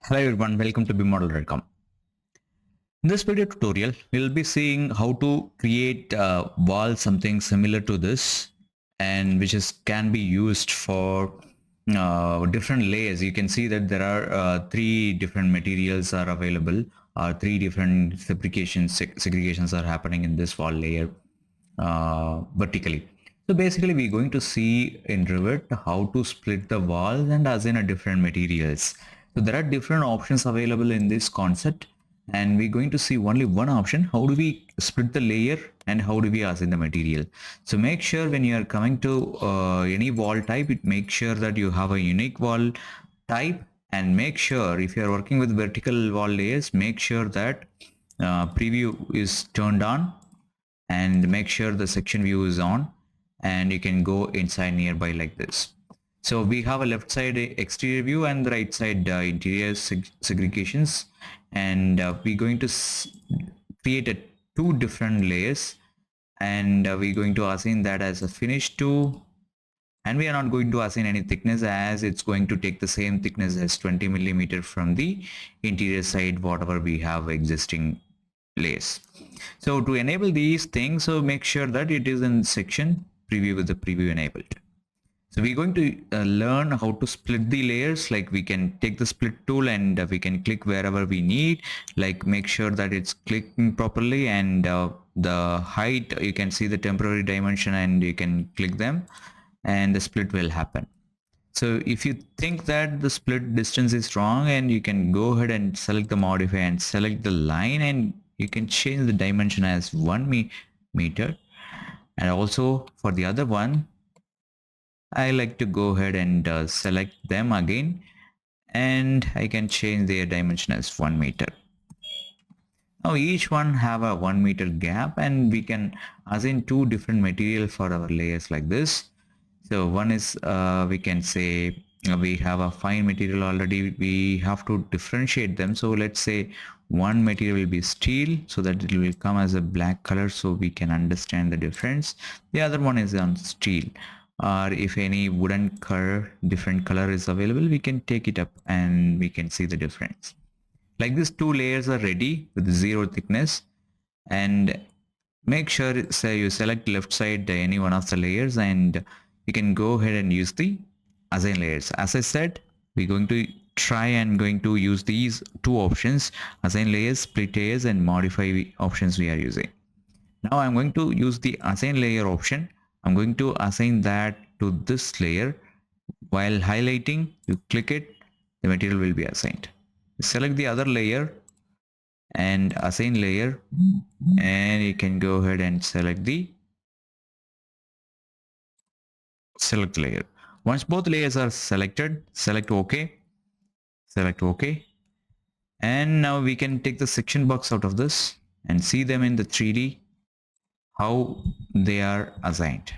Hello everyone, welcome to bmodel.com. In this video tutorial, we'll be seeing how to create a wall something similar to this, and which can be used for different layers. You can see that there are three different materials are available, three different segregations are happening in this wall layer vertically. So basically we're going to see in Revit how to split the walls and assign a different materials. So there are different options available in this concept, and we're going to see only one option. How do we split the layer and how do we assign the material? So make sure when you are coming to any wall type, make sure that you have a unique wall type, and make sure if you are working with vertical wall layers, make sure that preview is turned on, and make sure the section view is on, and you can go inside nearby like this. So we have a left side exterior view and the right side interior segregations, and we're going to create two different layers, and we're going to assign that as a finish to, and we are not going to assign any thickness, as it's going to take the same thickness as 20 millimeter from the interior side whatever we have existing layers. So to enable these things, so make sure that it is in section preview with the preview enabled. So we're going to learn how to split the layers. Like we can take the split tool and we can click wherever we need, like make sure that it's clicking properly, and the height, you can see the temporary dimension and you can click them and the split will happen. So if you think that the split distance is wrong, and you can go ahead and select the modify and select the line, and you can change the dimension as 1 meter. And also for the other one, I like to go ahead and select them again, and I can change their dimension as 1 meter. Now each one have a 1 meter gap, and we can assign two different material for our layers like this. So one is we can say we have a fine material already, we have to differentiate them. So let's say one material will be steel, so that it will come as a black color so we can understand the difference. The other one is on steel, or if any wooden color, different color is available, we can take it up and we can see the difference. Like this, two layers are ready with zero thickness, and make sure say you select left side any one of the layers, and you can go ahead and use the assign layers. As I said, we're going to try and going to use these two options, assign layers, split layers, and modify options we are using. Now I'm going to use the assign layer option. I'm going to assign that to this layer. While highlighting, you click it, the material will be assigned. Select the other layer and assign layer, and you can go ahead and select layer. Once both layers are selected, select OK, and now we can take the section box out of this and see them in the 3D how they are assigned.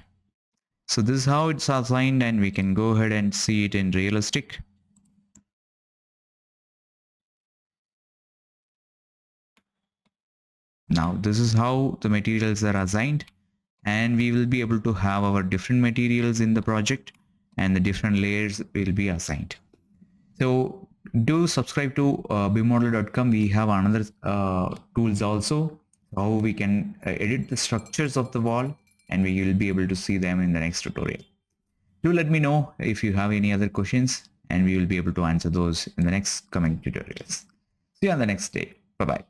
So this is how it's assigned, and we can go ahead and see it in realistic. Now this is how the materials are assigned, and we will be able to have our different materials in the project, and the different layers will be assigned. So do subscribe to bmodel.com. We have another tools also, how we can edit the structures of the wall, and we will be able to see them in the next tutorial. Do let me know if you have any other questions, and we will be able to answer those in the next coming tutorials. See you on the next day. Bye bye.